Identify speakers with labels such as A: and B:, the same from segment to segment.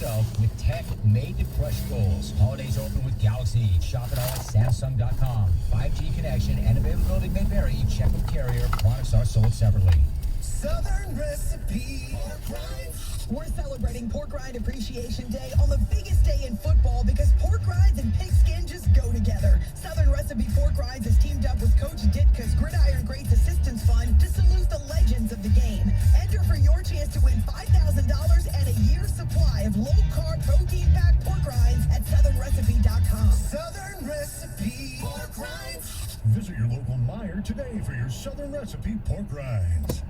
A: yourself with tech made to crush goals. Holidays open with Galaxy. Shop it all at Samsung.com. 5G connection and availability may vary. Check with carrier. Products are sold separately.
B: Southern Recipe Pork Rinds. We're celebrating Pork Rind Appreciation Day on the biggest day in football because pork rinds and pigskin just go together. Southern Recipe Pork Rinds has teamed up with Coach Ditka's Gridiron Greats Assistance Fund to salute the legends of the game. Enter for your chance to win $5,000 and a year's supply of low-carb, protein-packed pork rinds at southernrecipe.com. Southern Recipe Pork Rinds.
C: Visit your local Meijer today for your Southern Recipe Pork Rinds.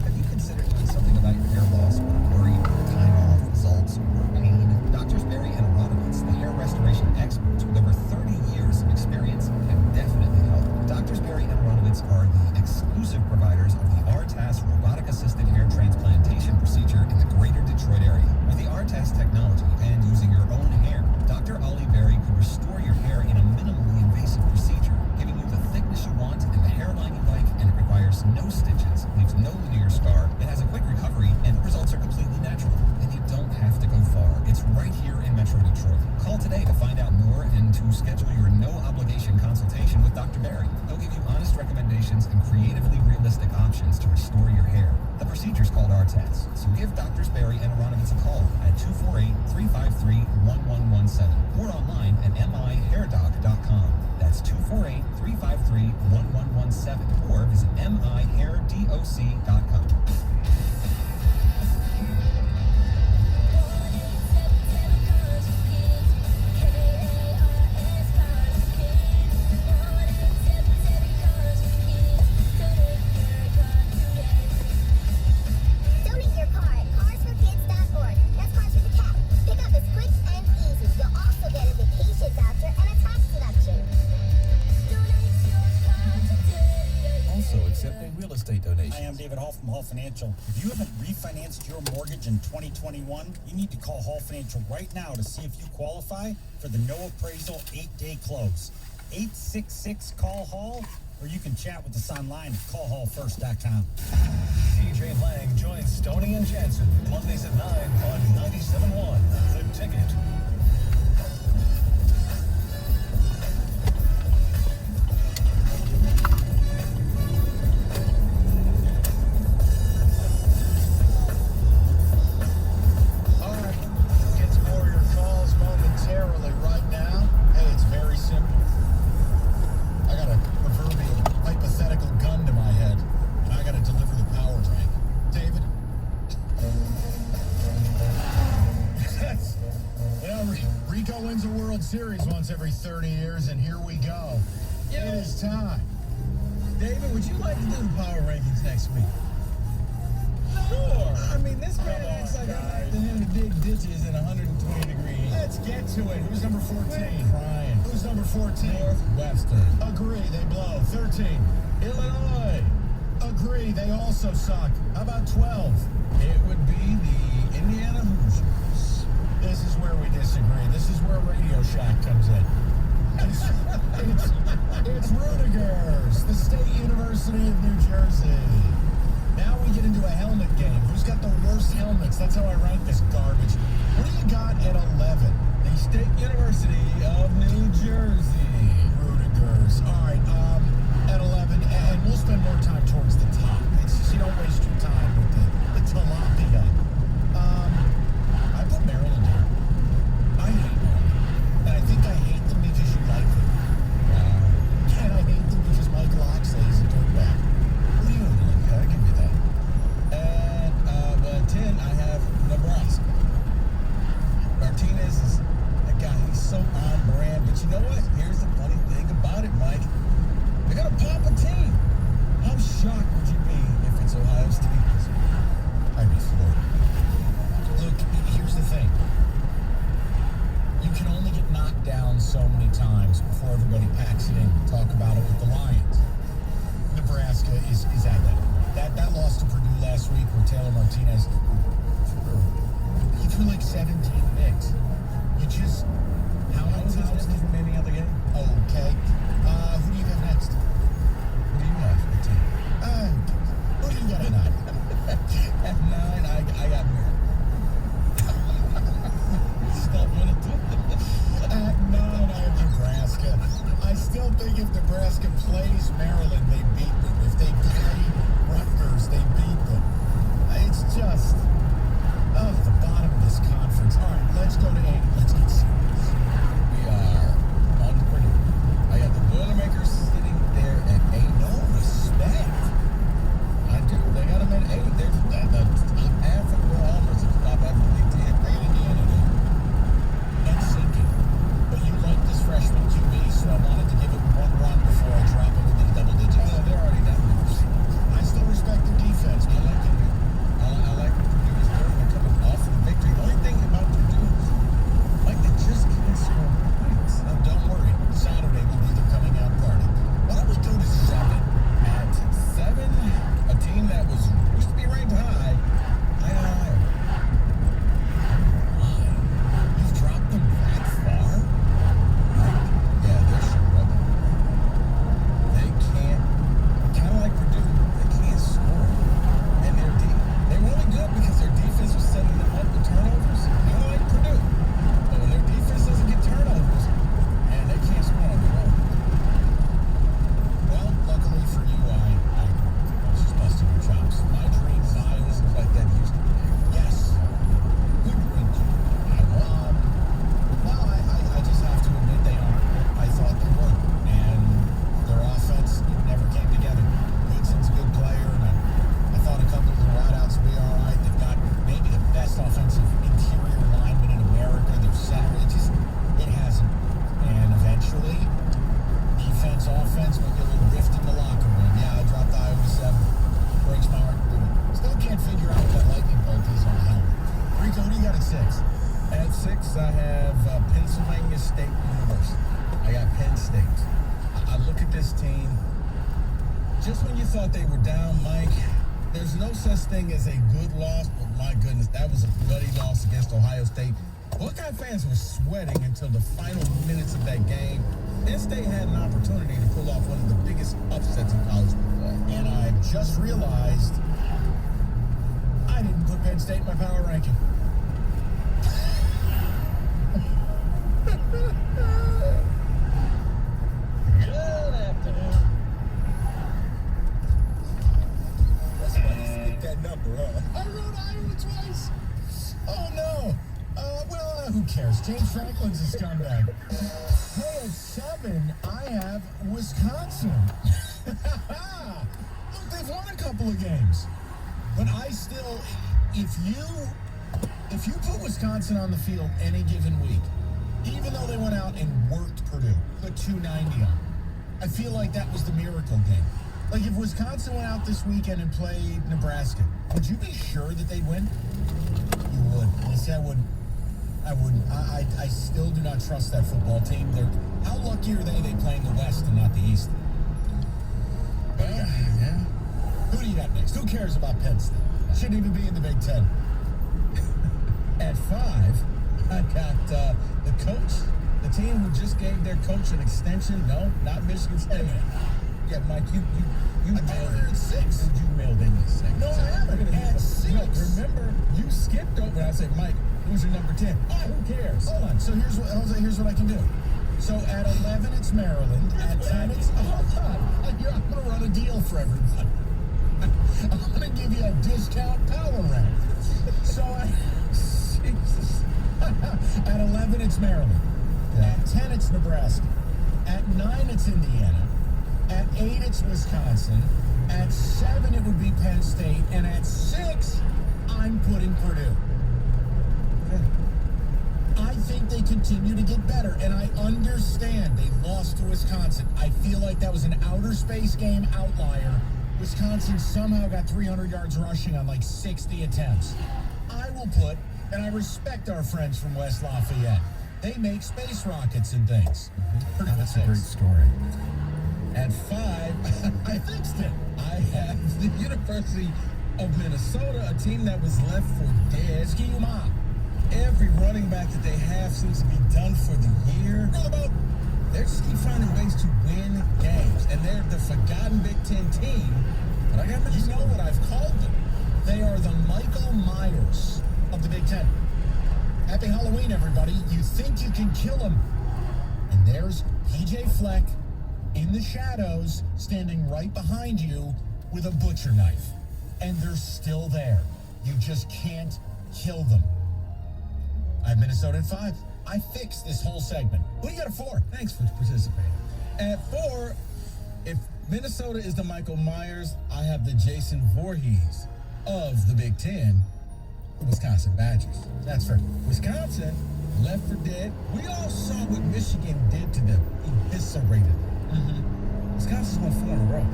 D: Have you considered doing something about your hair loss or worried time off results or pain? Doctors Barry and Aronowitz, the hair restoration experts with over 30 years of experience, can definitely help. Doctors Barry and Aronowitz are the exclusive providers of the RTAS robotic-assisted hair transplantation procedure in the greater Detroit area. With the RTAS technology and using your own hair, Dr. Ollie Berry could restore your hair in a minimally invasive procedure, giving you the thickness you want and the hairline you like, and it requires no stitches, leaves no linear scar, it has a quick recovery, and the results are completely natural. And you don't have to go far. It's right here in Metro Detroit. Call today to find out more and to schedule your no-obligation consultation with Dr. Berry. He'll give you honest recommendations and creatively realistic options to restore your hair. The procedure's called RTAS, so give Doctors Berry and Aronowitz a call at 248-353-1117 or online at mihairdoc.com. That's 248-353-1117 or visit mihairdoc.com.
E: Donate your car at carsforkids.org. That's Cars with a Cat. Pickup is quick and easy. You'll also get a vacation voucher and a tax deduction.
F: Also accepting real estate donations.
G: Hi, I'm David Hall from Hall Financial. If you haven't refinanced your mortgage in 2021, you need to call Hall Financial right now to see if you qualify for the no appraisal 8-day close. 866-CALL-HALL, or you can chat with us online at callhallfirst.com.
C: TJ Lang joins Stoney and Jansen Mondays at 9 on 97.1 The Ticket.
H: All right, get to more of your calls momentarily. Right now, hey, it's very simple. I got a proverbial hypothetical gun to my head, and I got to deliver the power rank. David? Yes. Yeah, Rico wins a World Series once every 30 years, and here we go. It is time.
F: David, would you like to do the power rankings next week? Sure. I mean, this man acts like I like to him to dig ditches in 120 degrees.
H: Let's get to it. Who's number 14?
F: Crying.
H: Who's number 14?
F: Northwestern.
H: Agree, they blow. 13.
F: Illinois.
H: Agree, they also suck. How about 12?
F: It would be the Indiana Hoosiers.
H: This is where we disagree. This is where Radio Shack comes in. It's Rudiger's, the State University of New Jersey. Now we get into a helmet game. Who's got the worst helmets? That's how I rank this garbage. What do you got at 11?
F: The State University of New Jersey.
H: Rudiger's. All right, at 11, and we'll spend more time towards the top. It's just, you don't waste your time with the tilapia. I put Maryland here. I hate Maryland. And I think I hate them because you like them. And I hate them because Mike Loxley is a dirtbag. What do you do? I'll give you that.
F: And, 10, I have Nebraska. Martinez is that guy. He's so on brand. But you know what? Here's the funny thing about it, Mike. They're going to pop a team. How shocked would you be if it's Ohio State?
H: I'd be floored. Look, here's the thing. You can only get knocked down so many times before everybody packs it in. Talk about it with the Lions. Nebraska is at that. That loss to Purdue last week where Taylor Martinez, he threw like 17 picks. You just, how many times did
F: remaining of the game?
H: Okay. Who do you have next?
F: Who do you have for the team?
H: Who do you got at 9?
F: At 9, I got Maryland.
H: Nebraska plays Maryland, they beat them. If they play Rutgers, they beat them. It's just the bottom of this conference. All right, let's go to 8. Let's get serious. We are on to Purdue. I got the Boilermakers sitting there at 8. No respect. I do. They got them at 8. They're the top half of the Almers, the top half of the Big Ten. Bring Indiana there. And sinking. But you like this freshman QB, so I wanted to give it one run before I drop it into the double digits. Oh, they're already down there. I still respect the defense. I like it. I like what Purdue is doing. They're coming off of the victory. The only thing about Purdue is, like, they just can't score points. Now, don't worry. Saturday will be the coming out party. Why don't we go to 7? At 7, a team that used to be ranked high, Iowa. Why? You've dropped them that far? Yeah, they're struggling. They can't, kind of like Purdue, they can't score. And they were only good because their defense was setting them up with turnovers. Kind of like Purdue. But when their defense doesn't get turnovers, and they can't score on their own. Well, luckily for you, I was just busting your chops. My dream is Iowa was like that used to be. Yes. Good dream. Well, I just have to admit they aren't what I thought they were. And their offense never came together. Goodson's a good player, and I thought a couple of the wideouts would be all right. They've got maybe the best offensive interior lineman in America. Their center, it hasn't. And eventually, defense, offense, might get a little rift in the locker room. Yeah, I dropped Iowa to 7. Breaks my heart to do it. Still can't figure out what that lightning bolt is on the helmet. Rico, who do you got at 6? At 6, I have Pennsylvania State University. I got Penn State. I look at this team. Just when you thought they were down, Mike, there's no such thing as a good loss, but my goodness, that was a bloody loss against Ohio State. Buckeye fans were sweating until the final minutes of that game. Penn State had an opportunity to pull off one of the biggest upsets in college football. And I just realized I didn't put Penn State in my power ranking. Good afternoon. Somebody skipped that number, huh? I wrote Iowa twice. Oh, no. Who cares? James Franklin's a scumbag. Hey, at 7, I have Wisconsin. Look, they've won a couple of games. But I still, if you put Wisconsin on the field any given week, even though they went out and worked Purdue, put 290 on, I feel like that was the miracle game. Like, if Wisconsin went out this weekend and played Nebraska, would you be sure that they'd win? You would. You say I wouldn't. I wouldn't. I still do not trust that football team. How lucky are they play in the West and not the East? Well, yeah. Who do you got next? Who cares about Penn State? Shouldn't even be in the Big Ten. At 5, I got the coach, the team who just gave their coach an extension. No, not Michigan State. Yeah, Mike, you mailed it at 6. You mailed in at 6. No, I haven't. At 6. No, remember, you skipped over. I said, Mike, who's your number 10? Who cares? Hold on. So here's what I can do. So at 11, it's Maryland. At 10, it's... Hold on. I'm going to run a deal for everybody. I'm going to give you a discount power rank. So Jesus. At 11, it's Maryland. At 10, it's Nebraska. At 9, it's Indiana. At 8, it's Wisconsin. At 7, it would be Penn State. And at 6, I'm putting Purdue. I think they continue to get better, and I understand they lost to Wisconsin. I feel like that was an outer space game outlier. Wisconsin somehow got 300 yards rushing on like 60 attempts. I will put, and I respect our friends from West Lafayette. They make space rockets and things. That's a great story. At 5, I fixed it. I have the University of Minnesota, a team that was left for dead. Ski-U-Ma. Every running back that they have seems to be done for the year. They just keep finding ways to win games. And they're the forgotten Big Ten team. But I got to know what I've called them. They are the Michael Myers of the Big Ten. Happy Halloween, everybody. You think you can kill them. And there's P.J. Fleck in the shadows, standing right behind you with a butcher knife. And they're still there. You just can't kill them. I have Minnesota at 5. I fixed this whole segment. Who do you got at 4?
F: Thanks for participating. At 4, if Minnesota is the Michael Myers, I have the Jason Voorhees of the Big Ten, the Wisconsin Badgers.
H: That's fair.
F: Wisconsin, left for dead. We all saw what Michigan did to them. Eviscerated them. Wisconsin's won 4 in a row.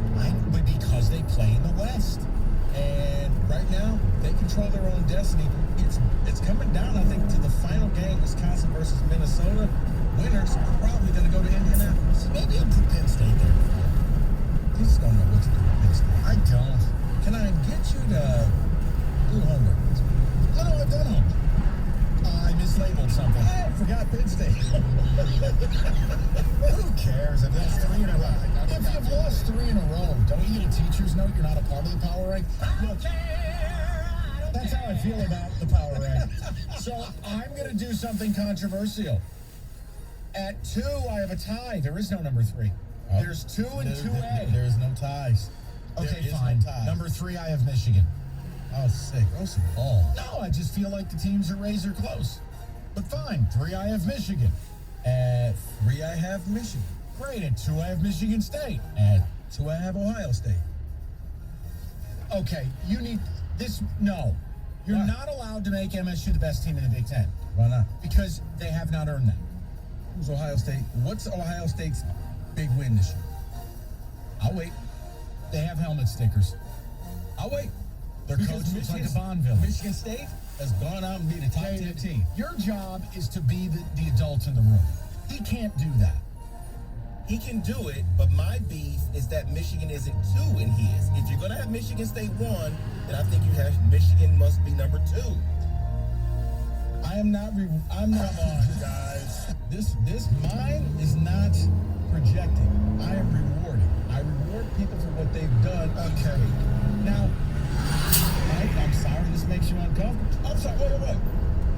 H: But because they play in the West.
F: And right now, they control their own destiny. It's coming down, I think, to the final game, Wisconsin versus Minnesota. Winners are probably going to go to Indianapolis.
H: Maybe I'll put Penn State there.
F: You just don't know what to do with Penn State.
H: I don't.
F: Can I get you to do homework?
H: No, I've done homework. I mislabeled something.
F: I forgot Penn State.
H: Who cares? I've lost 3 in a row. If you've lost 3 in a row, don't you get a teacher's note you're not a part of the power rank? Look, that's how I feel about the power rank. So I'm going to do something controversial. At 2, I have a tie. There is no number 3. There's 2 and 2A.
F: There's no ties.
H: Okay,
F: There is
H: fine.
F: no ties.
H: Number 3, I have Michigan.
F: Oh, sick. Oh, some ball.
H: No, I just feel like the teams are razor close. But fine, 3, I have Michigan.
F: At 3, I have Michigan.
H: Great. At 2, I have Michigan State.
F: At 2, I have Ohio State.
H: Okay, you need this. No, you're
F: Why?
H: not allowed to make MSU the best team in the Big Ten
F: Why not?
H: because they have not earned that.
F: Who's Ohio State? What's Ohio State's big win this year?
H: I'll wait. They have helmet stickers.
F: I'll wait.
H: Their
F: Because
H: coach looks like a Bond villain.
F: Michigan State has gone out and beat a top 10
H: David,
F: team.
H: your job is to be the adult in the room. He can't do that.
I: He can do it, but my beef is that Michigan isn't 2 in his. If you're going to have Michigan State 1, then I think you have Michigan must be number 2.
F: I'm not, come on, guys. This mine is not projecting. I am rewarding. I reward people for what they've done.
H: Okay.
F: Now, Mike, I'm sorry this makes you uncomfortable. I'm sorry, wait.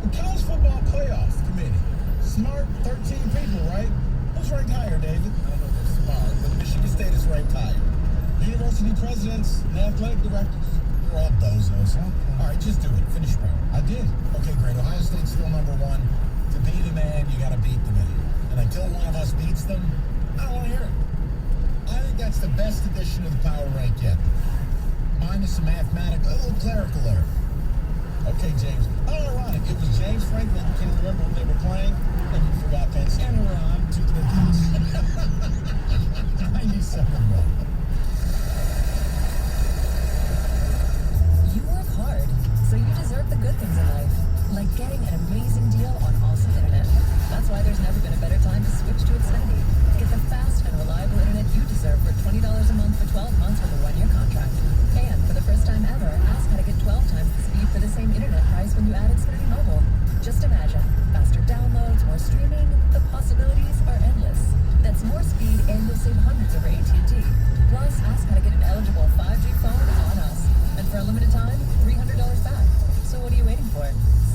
F: The College Football Playoff Committee. Smart 13 people, right? Who's ranked higher, David?
I: I don't know if they're smart, but Michigan State is ranked higher.
F: University presidents and athletic directors.
H: You're all bozos. All right, just do it. Finish your power.
F: I did.
H: Okay, great. Ohio State's still number 1. To beat a man, you got to beat the man. And until one of us beats them, I don't want to hear it. I think that's the best edition of the power rank yet. Minus some mathematical, a little clerical error.
F: Okay, James. How ironic. It was James Franklin. You can remember what they were playing, and you forgot Penn State.
H: And we're on to the house. 97 1.
J: You work hard, so you deserve the good things in life, like getting an amazing deal on awesome internet. That's why there's never been a better time to switch to Xfinity. Get the fast and reliable internet you deserve for $20 a month for 12 months with a 1-year contract. And for the first time ever, ask how to get 12 times the speed for the same internet price when you add Xfinity Mobile. Just imagine, faster downloads, more streaming, the possibilities are endless. That's more speed and you'll save hundreds over AT&T. Plus, ask how to get an eligible 5G phone on us. And for a limited time, $300 back. So what are you waiting for?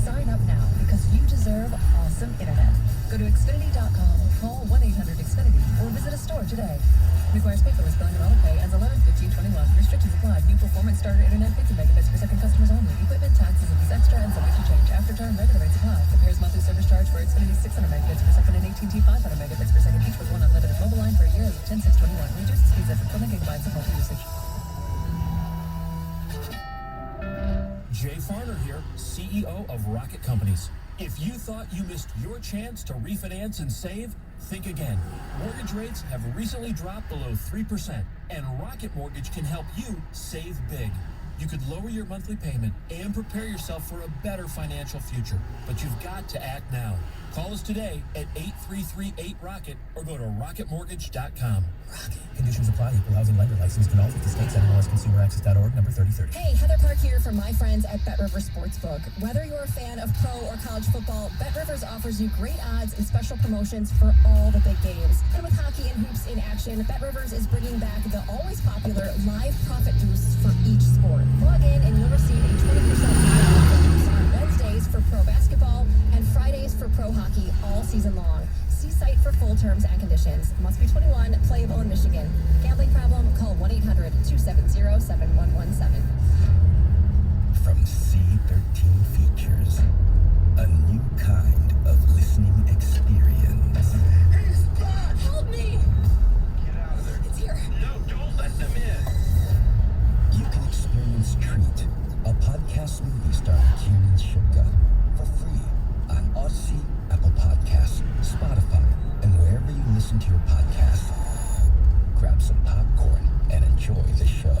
J: Sign up now because you deserve awesome internet. Go to Xfinity.com, call 1-800-XFINITY, or visit a store today. Requires paperless billing and auto-pay, ends 11/15/21. Restrictions apply. New performance starter internet 50 megabits per second customers only. Equipment, taxes, and fees extra and subject to change. After term, regular rates apply. Compares monthly service charge for Xfinity 600 megabits per second and AT&T 500 megabits per second, each with one unlimited mobile line for a year. 10/6/21. Reduced speeds after 20 gigabytes of multi-usage.
K: Jay Farner here, CEO of Rocket Companies. If you thought you missed your chance to refinance and save, think again. Mortgage rates have recently dropped below 3%, and Rocket Mortgage can help you save big. You could lower your monthly payment and prepare yourself for a better financial future. But you've got to act now. Call us today at 833-8ROCKET or go to rocketmortgage.com.
A: Rocket. Conditions apply. Equal housing lender licensed in all 50 states. NMLSconsumeraccess.org, number 3030.
L: Hey, Heather Park here from my friends at BetRivers Sportsbook. Whether you're a fan of pro or college football, BetRivers offers you great odds and special promotions for all the big games. And with hockey and hoops in action, BetRivers is bringing back the always popular live profit boosts for each sport. Log in and you'll receive a 20% boost on Wednesdays for pro basketball and Fridays for pro hockey all season long. See See site for full terms and conditions. Must be 21, playable in Michigan. Gambling problem? Call 1-800-270-7117.
M: From C13 Features, a new kind of listening experience.
B: He's back!
L: Help me!
M: Get out of there.
L: It's here.
M: No, don't let them in. You can experience Treat, a podcast movie starring Kiernan Shipka, for free on Odyssey, Apple Podcasts, Spotify, and wherever you listen to your podcasts. Grab some popcorn and enjoy the show.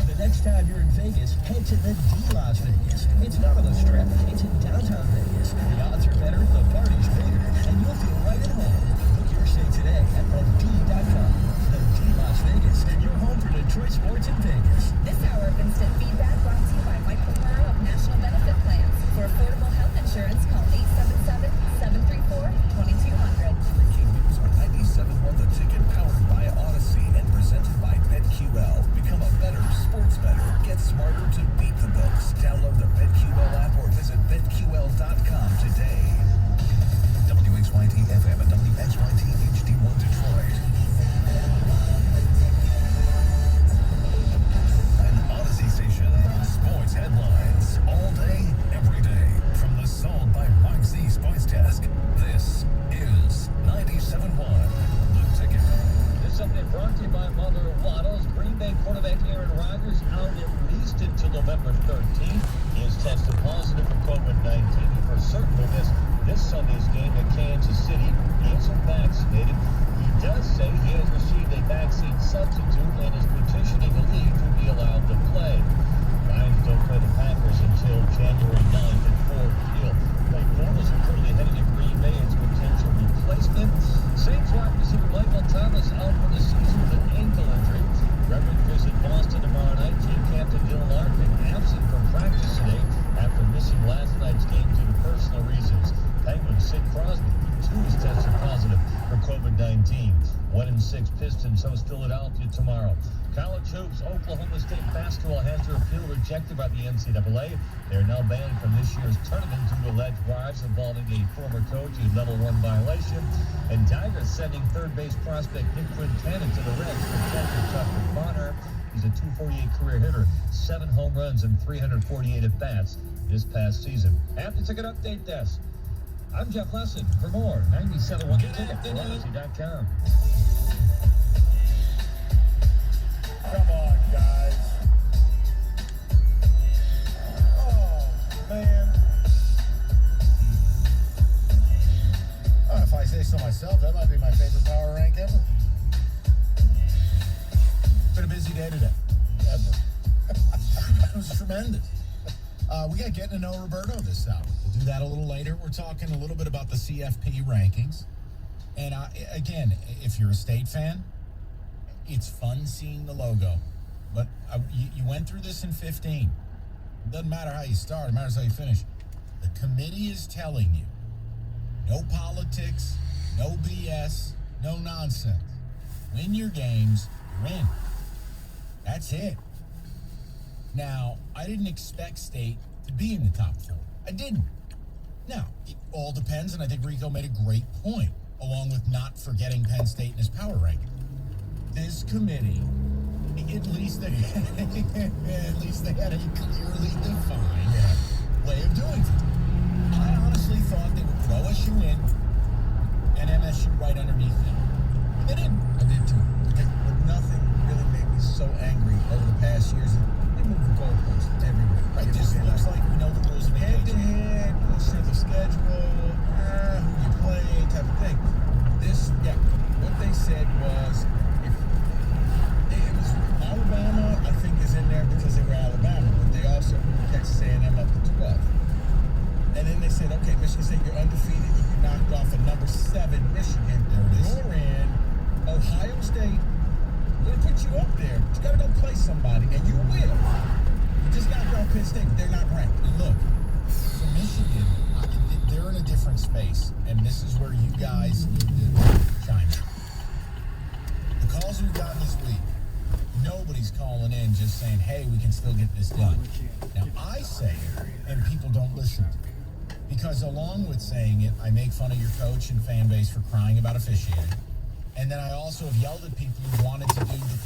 N: The next time you're in Vegas, head to the D Las Vegas. It's not on the Strip. It's in downtown Vegas. The odds are better, the party's bigger, and you'll feel right at home. Book your stay today at thed.com. The D Las Vegas, your home for Detroit sports in Vegas.
L: This hour of instant feedback brought to you by Michael Burrow of National Benefit Plans. For affordable health insurance, call 877-734-2200.
C: Breaking news on 97.1 The Ticket, powered by Odyssey and presented by BetQL. Become a better sports bettor. Get smarter to beat the books. Download the BetQL app or visit BetQL.com today. WXYT FM and WXYT HD1 Detroit. An Odyssey station. Sports headlines all day, every day. From the Sold by Roxy Sports Desk. This is 97.1 The Ticket.
K: This update brought to you by Mother Waddles. Green Bay quarterback Aaron Rodgers out at least until November 13th. He has tested positive for COVID-19. He for certain will miss this Sunday's game at Kansas City. He isn't vaccinated. He does say he has received a vaccine substitute and is petitioning the league to be allowed to play. Lions don't play the Packers until January 9th at Ford Field. Blake Bortles reportedly heading to Green Bay as a potential replacement. Saints wide receiver Michael Thomas out for the season with an ankle injury. Reverend visit Boston tomorrow night. Team captain Dylan Larkin absent from practice today after missing last night's game due to personal reasons. Penguins Sid Crosby, too, is tested positive for COVID-19. 1-6 Pistons host Philadelphia tomorrow. College hoops, Oklahoma State basketball has their appeal rejected by the NCAA. They are now banned from this year's tournament due to alleged bribes involving a former coach, a level 1 violation. And Tigers sending third base prospect Nick Quintana to the Reds for catcher Tucker Bonner. He's a .248 career hitter, 7 home runs and 348 at-bats this past season. At the Ticket Update Desk, I'm Jeff Lesson. For more, 97.1 The Ticket, Odyssey.com.
F: Come on, guys. Oh, man. Oh, if I say so myself, that might be my favorite power rank ever. Been a busy day today. It was tremendous. We got getting to know Roberto this hour. We'll do that a little later. We're talking a little bit about the CFP rankings. And again, if you're a State fan, it's fun seeing the logo. But you went through this in 15. It doesn't matter how you start. It matters how you finish. The committee is telling you, no politics, no BS, no nonsense. Win your games, you're in. That's it. Now, I didn't expect State to be in the top 4. I didn't. Now, it all depends, and I think Rico made a great point, along with not forgetting Penn State in his power ranking. This committee, at least they had a clearly defined way of doing it. I honestly thought they would throw SU in and MSU right underneath them. But they didn't. I did too. But nothing really made me so angry over the past years. They move the goalposts everywhere. It just looks like we know the rules of the game. Head-to-head, strength of schedule, who you play, type of thing. What they said was, Alabama, I think, is in there because they were Alabama, but they also moved Texas A&M up to 12. And then they said, okay, Michigan State, you're undefeated. You knocked off a number 7 Michigan. There it is. You're in. Ohio State, we're going to put you up there. But you got to go play somebody, and you will. You just knocked off Penn State, but they're not ranked. And look, for Michigan, they're in a different space, and this is where you guys need to chime in. The calls we've gotten this week, nobody's calling in just saying, hey, we can still get this done. Now, I say it, and people don't listen to me. Because Because along with saying it, I make fun of your coach and fan base for crying about officiating. And then I also have yelled at people who wanted to do the